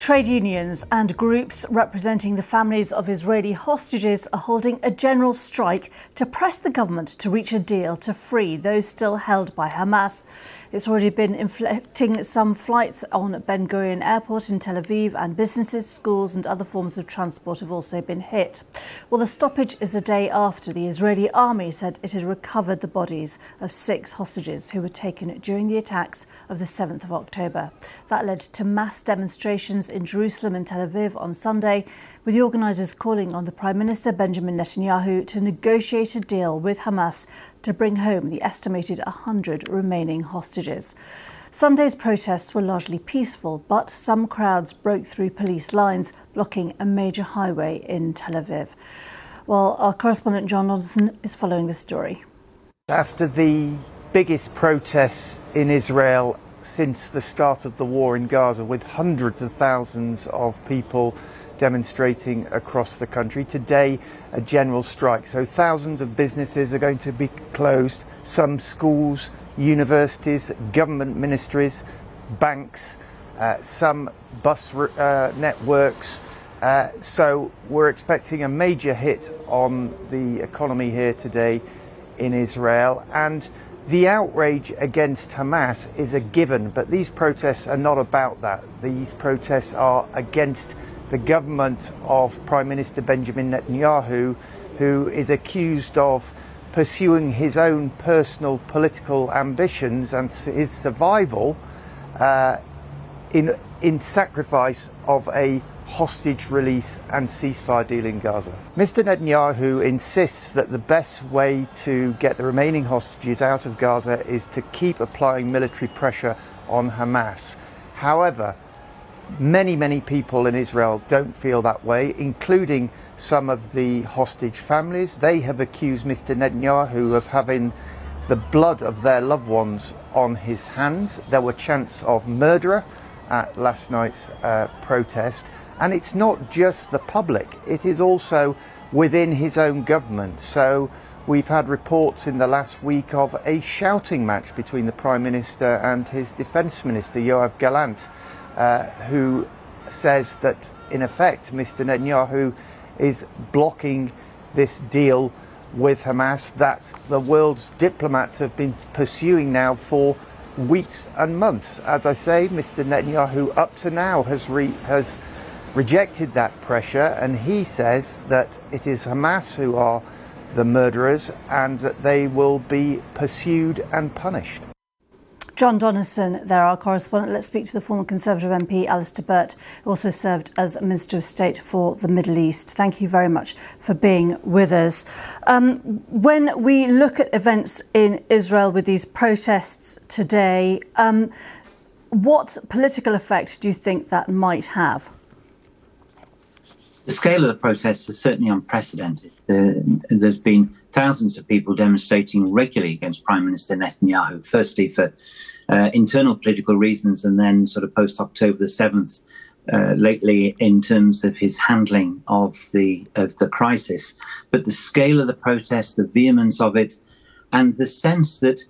Trade unions and groups representing the families of Israeli hostages are holding a general strike to press the government to reach a deal to free those still held by Hamas. It's already been inflicting some flights on Ben Gurion Airport in Tel Aviv, and businesses, schools and other forms of transport have also been hit. Well, the stoppage is a day after the Israeli army said it had recovered the bodies of 6 hostages who were taken during the attacks of the 7th of October. That led to mass demonstrations in Jerusalem and Tel Aviv on Sunday, with the organisers calling on the Prime Minister Benjamin Netanyahu to negotiate a deal with Hamas to bring home the estimated 100 remaining hostages. Sunday's protests were largely peaceful, but some crowds broke through police lines, blocking a major highway in Tel Aviv. Well, our correspondent John Donaldson is following the story. After the biggest protests in Israel since the start of the war in Gaza, with hundreds of thousands of people demonstrating across the country, today a general strike. So thousands of businesses are going to be closed, some schools, universities, government ministries, banks, some bus networks. So we're expecting a major hit on the economy here today in Israel, and the outrage against Hamas is a given, but these protests are not about that. These protests are against the government of Prime Minister Benjamin Netanyahu, who is accused of pursuing his own personal political ambitions and his survival in sacrifice of a hostage release and ceasefire deal in Gaza. Mr. Netanyahu insists that the best way to get the remaining hostages out of Gaza is to keep applying military pressure on Hamas. However, many people in Israel don't feel that way, including some of the hostage families. They have accused Mr. Netanyahu of having the blood of their loved ones on his hands. There were chants of murderer at last night's protest. And it's not just the public, it is also within his own government. So we've had reports in the last week of a shouting match between the Prime Minister and his Defence Minister, Yoav Gallant, who says that, in effect, Mr. Netanyahu is blocking this deal with Hamas that the world's diplomats have been pursuing now for weeks and months. As I say, Mr. Netanyahu up to now has rejected that pressure, and he says that it is Hamas who are the murderers and that they will be pursued and punished. John Donaldson, there, our correspondent. Let's speak to the former Conservative MP Alistair Burt, who also served as Minister of State for the Middle East. Thank you very much for being with us. When we look at events in Israel with these protests today, what political effect do you think that might have? The scale of the protests is certainly unprecedented. There's been thousands of people demonstrating regularly against Prime Minister Netanyahu, firstly for internal political reasons, and then sort of post-October the 7th, lately in terms of his handling of the crisis. But the scale of the protest, the vehemence of it, and the sense that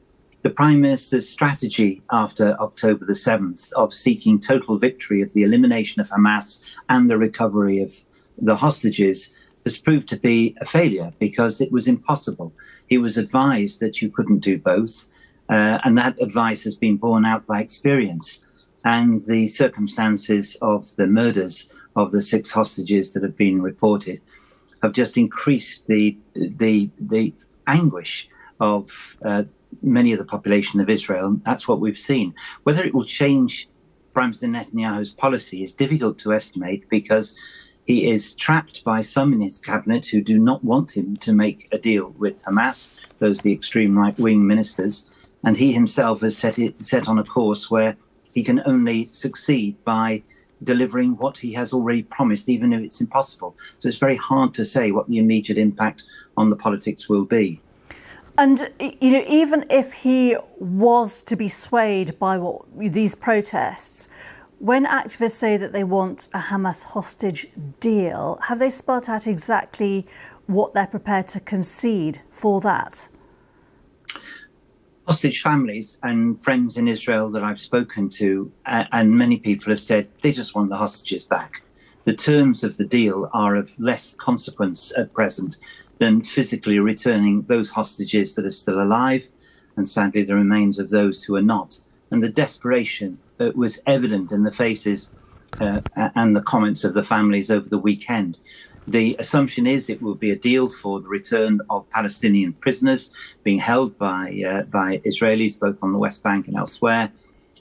the Prime Minister's strategy after October the 7th of seeking total victory of the elimination of Hamas and the recovery of the hostages has proved to be a failure, because it was impossible. He was advised that you couldn't do both, and that advice has been borne out by experience. And the circumstances of the murders of the 6 hostages that have been reported have just increased the anguish of many of the population of Israel. That's what we've seen. Whether it will change Prime Minister Netanyahu's policy is difficult to estimate, because he is trapped by some in his cabinet who do not want him to make a deal with Hamas, those the extreme right-wing ministers, and he himself has set on a course where he can only succeed by delivering what he has already promised, even if it's impossible. So it's very hard to say what the immediate impact on the politics will be. And, you know, even if he was to be swayed by these protests, when activists say that they want a Hamas hostage deal, have they spelt out exactly what they're prepared to concede for that? Hostage families and friends in Israel that I've spoken to, and many people have said they just want the hostages back. The terms of the deal are of less consequence at present than physically returning those hostages that are still alive, and sadly the remains of those who are not. And the desperation was evident in the faces and the comments of the families over the weekend. The assumption is it will be a deal for the return of Palestinian prisoners being held by Israelis, both on the West Bank and elsewhere.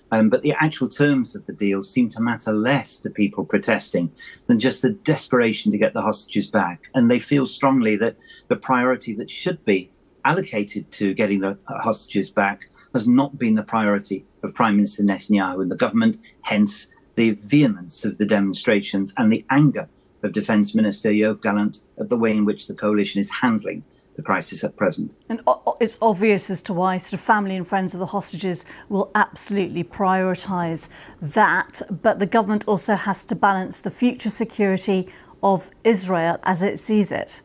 But the actual terms of the deal seem to matter less to people protesting than just the desperation to get the hostages back. And they feel strongly that the priority that should be allocated to getting the hostages back has not been the priority of Prime Minister Netanyahu and the government, hence the vehemence of the demonstrations and the anger of Defence Minister Yoav Gallant at the way in which the coalition is handling the crisis at present. And it's obvious as to why sort of family and friends of the hostages will absolutely prioritise that. But the government also has to balance the future security of Israel as it sees it.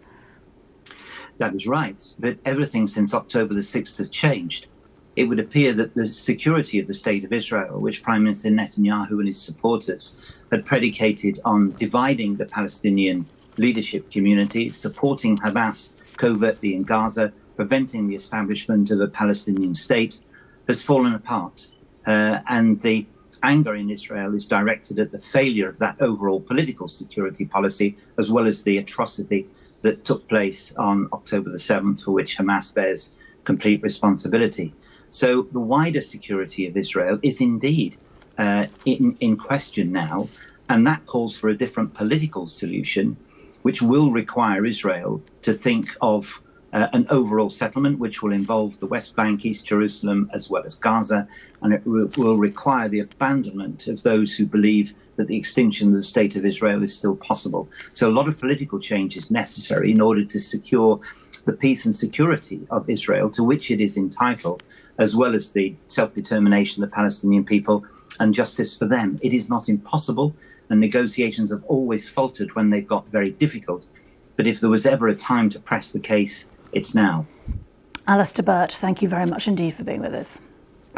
That is right. But everything since October the 6th has changed. It would appear that the security of the state of Israel, which Prime Minister Netanyahu and his supporters had predicated on dividing the Palestinian leadership community, supporting Hamas covertly in Gaza, preventing the establishment of a Palestinian state, has fallen apart. And the anger in Israel is directed at the failure of that overall political security policy, as well as the atrocity that took place on October the 7th, for which Hamas bears complete responsibility. So the wider security of Israel is indeed in question now, and that calls for a different political solution, which will require Israel to think of an overall settlement, which will involve the West Bank, East Jerusalem, as well as Gaza, and it will require the abandonment of those who believe that the extinction of the state of Israel is still possible. So a lot of political change is necessary in order to secure the peace and security of Israel, to which it is entitled, as well as the self-determination of the Palestinian people and justice for them. It is not impossible, and negotiations have always faltered when they've got very difficult. But if there was ever a time to press the case, it's now. Alistair Burt, thank you very much indeed for being with us.